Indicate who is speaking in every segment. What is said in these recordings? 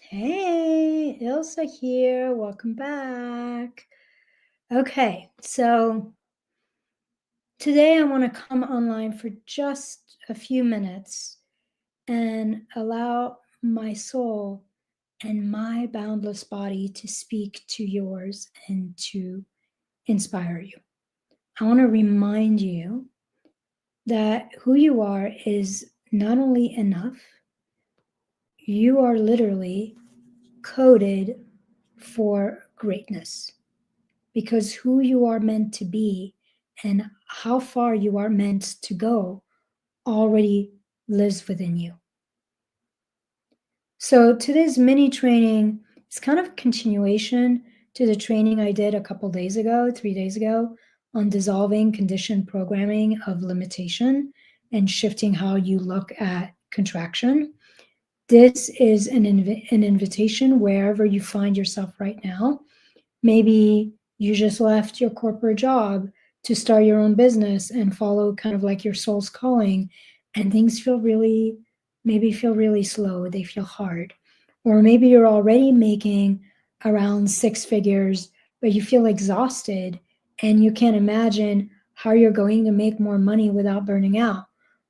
Speaker 1: Hey, Ilsa here. Welcome back. Okay, so today I want to come online for just a few minutes and allow my soul and my boundless body to speak to yours and to inspire you. I want to remind you that who you are is not only enough, you are literally coded for greatness. Because who you are meant to be and how far you are meant to go already lives within you. So today's mini training is kind of a continuation to the training I did a couple days ago, 3 days ago, on dissolving conditioned programming of limitation and shifting how you look at contraction. This is an invitation wherever you find yourself right now. Maybe you just left your corporate job to start your own business and follow kind of like your soul's calling, and things feel really slow, they feel hard. Or maybe you're already making around 6 figures, but you feel exhausted and you can't imagine how you're going to make more money without burning out.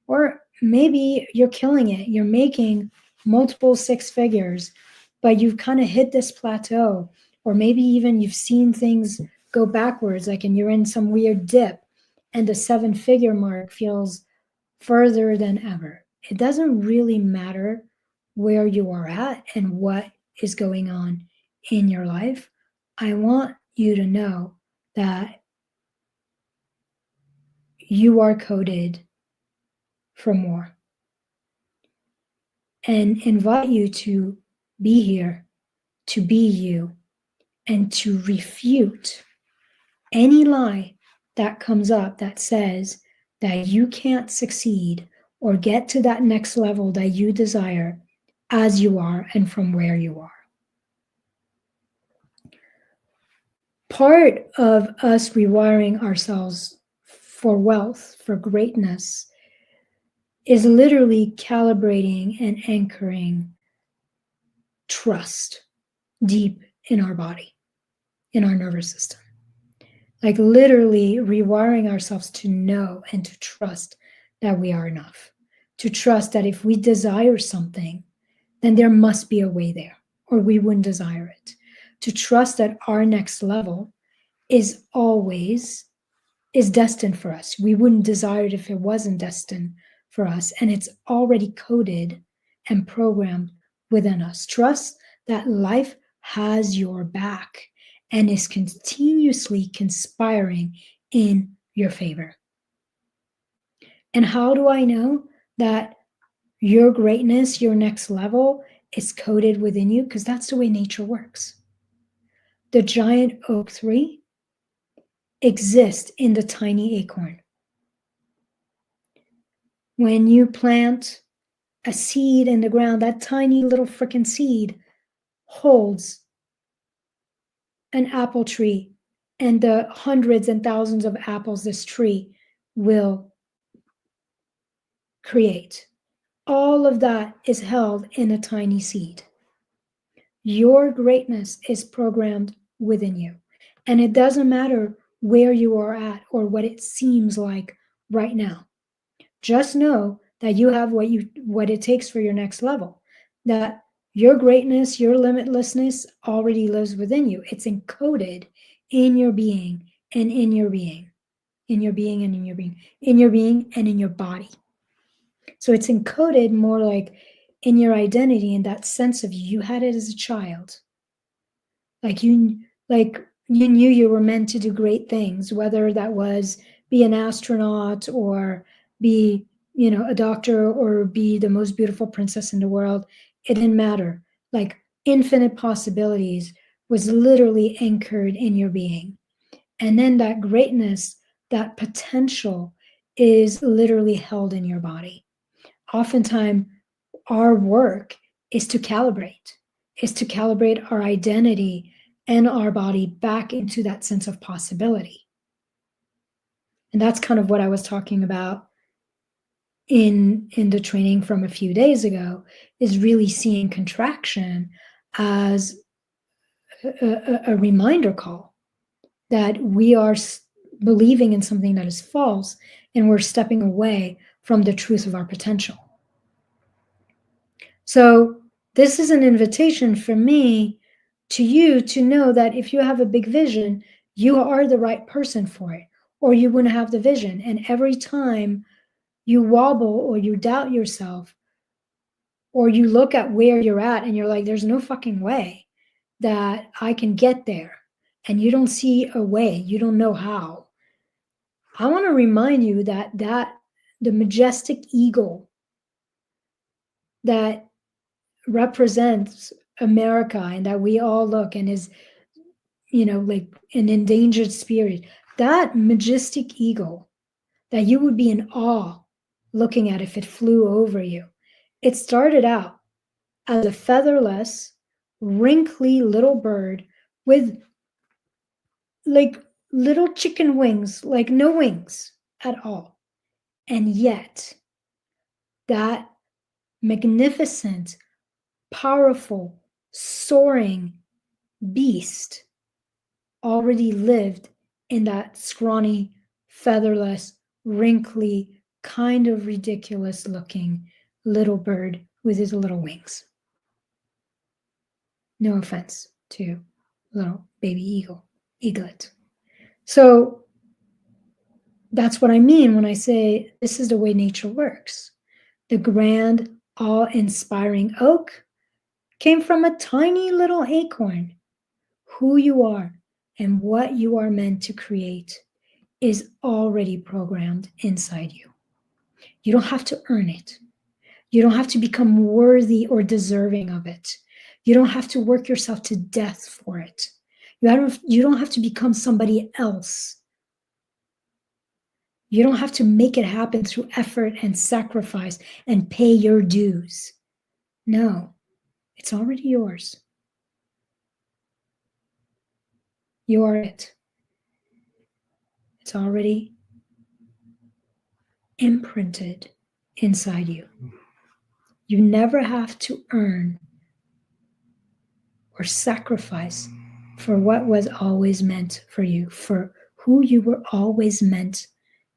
Speaker 1: Or maybe you're killing it, you're making multiple 6 figures, but you've kind of hit this plateau. Or maybe even you've seen things go backwards, like, and you're in some weird dip and the 7-figure mark feels further than ever. It doesn't really matter where you are at and what is going on in your life. I want you to know that you are coded for more, and invite you to be here, to be you, and to refute any lie that comes up that says that you can't succeed or get to that next level that you desire as you are and from where you are. Part of us rewiring ourselves for wealth, for greatness, is literally calibrating and anchoring trust deep in our body, in our nervous system. Like literally rewiring ourselves to know and to trust that we are enough, to trust that if we desire something, then there must be a way there, or we wouldn't desire it. To trust that our next level is destined for us. We wouldn't desire it if it wasn't destined for us, and it's already coded and programmed within us. Trust that life has your back and is continuously conspiring in your favor. And how do I know that your greatness, your next level, is coded within you? Because that's the way nature works. The giant oak tree exists in the tiny acorn. When you plant a seed in the ground, that tiny little freaking seed holds an apple tree and the hundreds and thousands of apples this tree will create. All of that is held in a tiny seed. Your greatness is programmed within you. And it doesn't matter where you are at or what it seems like right now. Just know that you have what it takes for your next level. That your greatness, your limitlessness already lives within you. It's encoded in your being and in your being. In your being and in your being. In your being and in your body. So it's encoded more like in your identity, in that sense of you had it as a child. Like you knew you were meant to do great things, whether that was be an astronaut or be, a doctor or be the most beautiful princess in the world. It didn't matter. Like infinite possibilities was literally anchored in your being. And then that greatness, that potential is literally held in your body. Oftentimes, our work is to calibrate our identity and our body back into that sense of possibility. And that's kind of what I was talking about in the training from a few days ago, is really seeing contraction as a reminder call that we are believing in something that is false and we're stepping away from the truth of our potential. So this is an invitation for me to you to know that if you have a big vision, you are the right person for it, or you wouldn't have the vision. And every time you wobble or you doubt yourself, or you look at where you're at and you're like, there's no fucking way that I can get there, and you don't see a way, you don't know how. I want to remind you that the majestic eagle that represents America and that we all look and is, like an endangered spirit, that majestic eagle that you would be in awe looking at if it flew over you. It started out as a featherless, wrinkly little bird with like little chicken wings, like no wings at all. And yet, that magnificent, powerful, soaring beast already lived in that scrawny, featherless, wrinkly, kind of ridiculous looking little bird with his little wings. No offense to little baby eaglet. So that's what I mean when I say this is the way nature works. The grand, awe-inspiring oak came from a tiny little acorn. Who you are and what you are meant to create is already programmed inside you. You don't have to earn it. You don't have to become worthy or deserving of it. You don't have to work yourself to death for it. You don't have to become somebody else. You don't have to make it happen through effort and sacrifice and pay your dues. No, it's already yours. You are it. It's already imprinted inside you. You never have to earn or sacrifice for what was always meant for you, for who you were always meant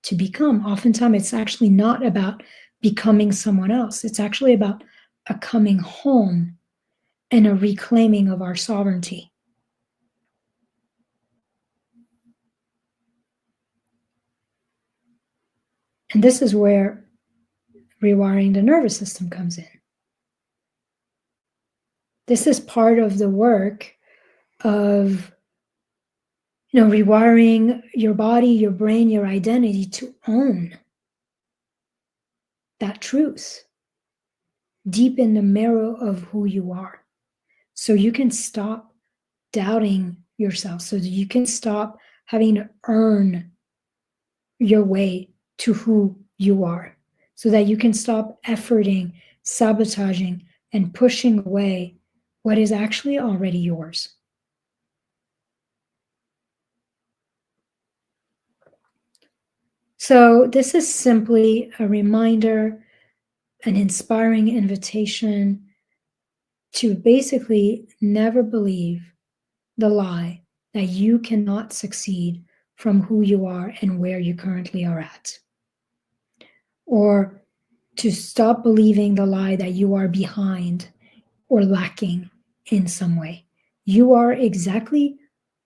Speaker 1: to become. Oftentimes, it's actually not about becoming someone else. It's actually about a coming home and a reclaiming of our sovereignty. And this is where rewiring the nervous system comes in. This is part of the work of rewiring your body, your brain, your identity to own that truth deep in the marrow of who you are. So you can stop doubting yourself, so that you can stop having to earn your way to who you are, so that you can stop efforting, sabotaging, and pushing away what is actually already yours. So this is simply a reminder, an inspiring invitation to basically never believe the lie that you cannot succeed from who you are and where you currently are at. Or to stop believing the lie that you are behind or lacking in some way. You are exactly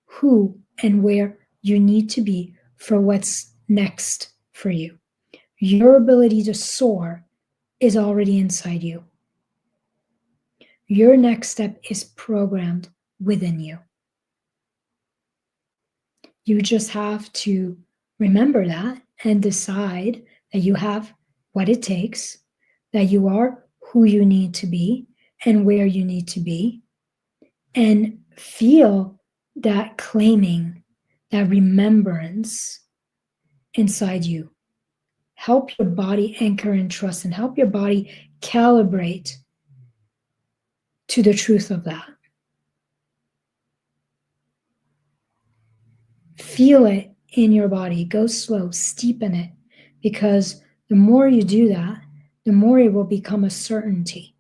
Speaker 1: who and where you need to be for what's next for you. Your ability to soar is already inside you. Your next step is programmed within you. You just have to remember that and decide that you have what it takes, that you are who you need to be and where you need to be, and feel that claiming, that remembrance inside you. Help your body anchor in trust and help your body calibrate to the truth of that. Feel it in your body. Go slow, steepen it, because the more you do that, the more it will become a certainty.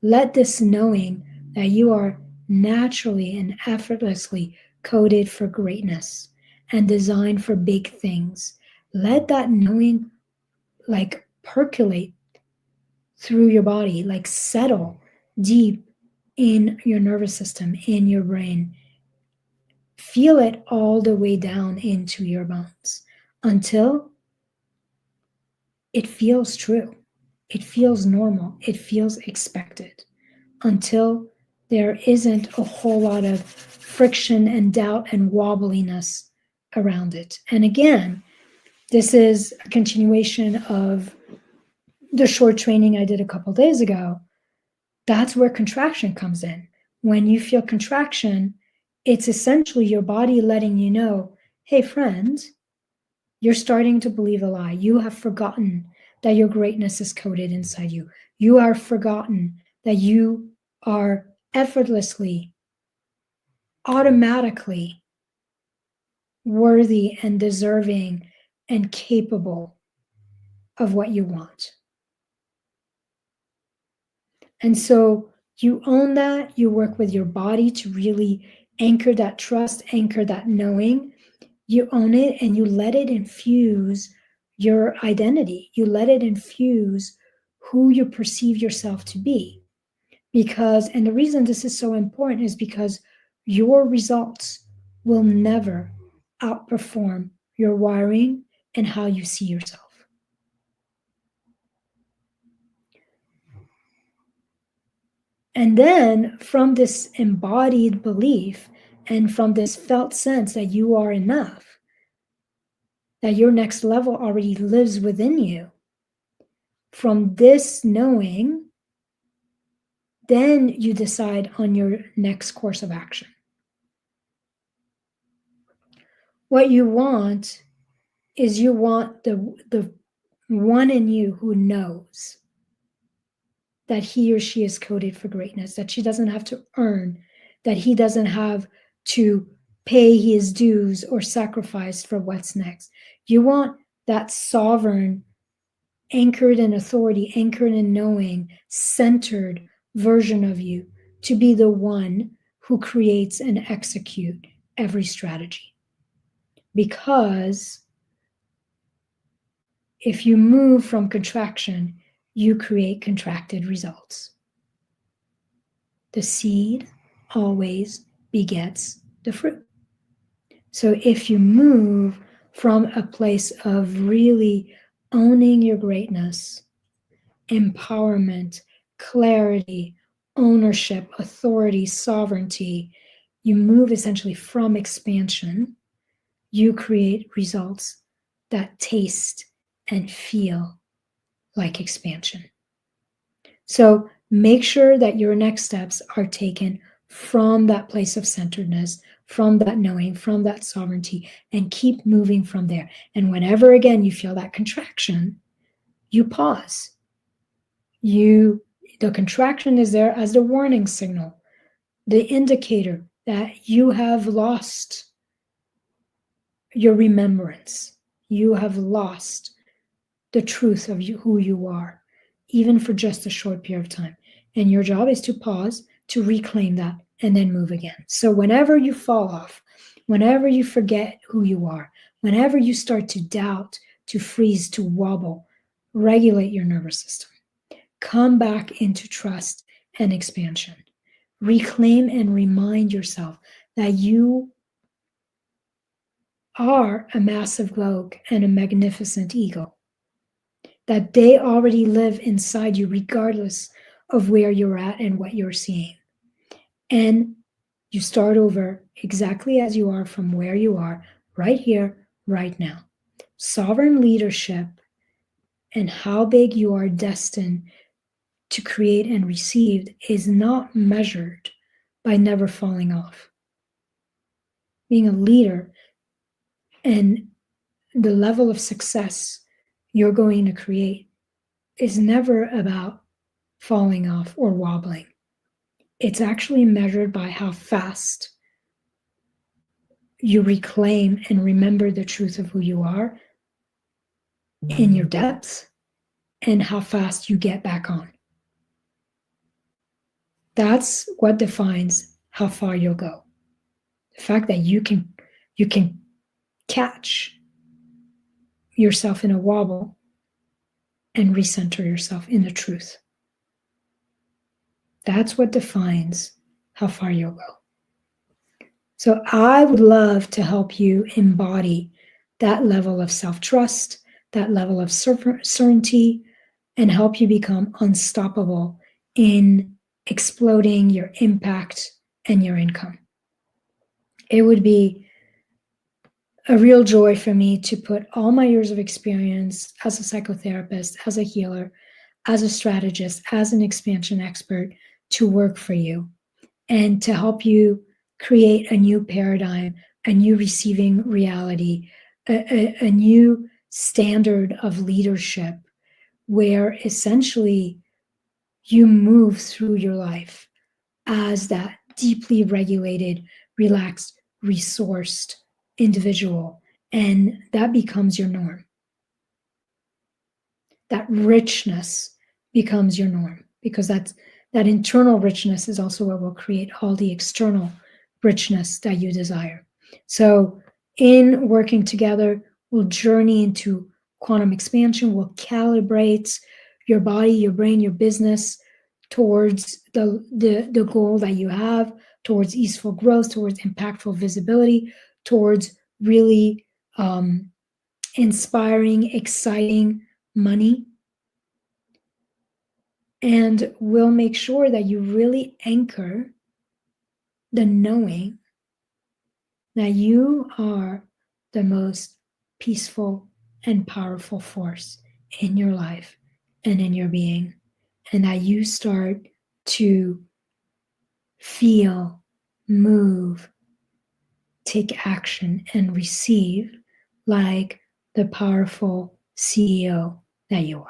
Speaker 1: Let this knowing that you are naturally and effortlessly coded for greatness and designed for big things, let that knowing like percolate through your body, like settle deep in your nervous system, in your brain. Feel it all the way down into your bones until it feels true. It feels normal. It feels expected, until there isn't a whole lot of friction and doubt and wobbliness around it. And again, this is a continuation of the short training I did a couple days ago. That's where contraction comes in. When you feel contraction, it's essentially your body letting you know, hey, friend, you're starting to believe a lie. You have forgotten that your greatness is coded inside you. You are forgotten that you are effortlessly, automatically worthy and deserving and capable of what you want. And so you own that. You work with your body to really anchor that trust, anchor that knowing. You own it and you let it infuse your identity. You let it infuse who you perceive yourself to be. Because, and the reason this is so important is because your results will never outperform your wiring and how you see yourself. And then from this embodied belief and from this felt sense that you are enough, that your next level already lives within you, from this knowing, then you decide on your next course of action. What you want is you want the one in you who knows that he or she is coded for greatness, that she doesn't have to earn, that he doesn't have to pay his dues or sacrifice for what's next. You want that sovereign, anchored in authority, anchored in knowing, centered version of you to be the one who creates and execute every strategy. Because if you move from contraction, you create contracted results. The seed always begets the fruit. So if you move from a place of really owning your greatness, empowerment, clarity, ownership, authority, sovereignty, you move essentially from expansion, you create results that taste and feel like expansion. So make sure that your next steps are taken from that place of centeredness, from that knowing, from that sovereignty, and keep moving from there. And whenever again you feel that contraction, you pause. The contraction is there as the warning signal, the indicator that you have lost your remembrance. You have lost the truth of who you are, even for just a short period of time. And your job is to pause, to reclaim that, and then move again. So whenever you fall off, whenever you forget who you are, whenever you start to doubt, to freeze, to wobble, regulate your nervous system. Come back into trust and expansion. Reclaim and remind yourself that you are a massive globe and a magnificent eagle, that they already live inside you regardless of where you're at and what you're seeing. And you start over exactly as you are from where you are, right here, right now. Sovereign leadership and how big you are destined to create and receive is not measured by never falling off. Being a leader and the level of success you're going to create is never about falling off or wobbling. It's actually measured by how fast you reclaim and remember the truth of who you are in your depths and how fast you get back on. That's what defines how far you'll go. The fact that you can catch yourself in a wobble and recenter yourself in the truth. That's what defines how far you'll go. So I would love to help you embody that level of self-trust, that level of certainty, and help you become unstoppable in exploding your impact and your income. It would be a real joy for me to put all my years of experience as a psychotherapist, as a healer, as a strategist, as an expansion expert to work for you and to help you create a new paradigm, a new receiving reality, a new standard of leadership where essentially you move through your life as that deeply regulated, relaxed, resourced individual, and that becomes your norm. That richness becomes your norm, because that internal richness is also what will create all the external richness that you desire. So in working together, we'll journey into quantum expansion, we'll calibrate your body, your brain, your business towards the goal that you have, towards easeful growth, towards impactful visibility, towards really inspiring, exciting money. And we'll make sure that you really anchor the knowing that you are the most peaceful and powerful force in your life and in your being, and that you start to feel, move, take action, and receive like the powerful CEO that you are.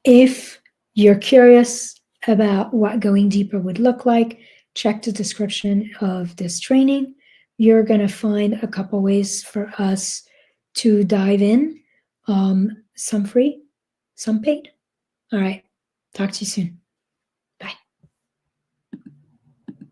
Speaker 1: If you're curious about what going deeper would look like, check the description of this training. You're going to find a couple ways for us to dive in, some free, some paid. All right, talk to you soon.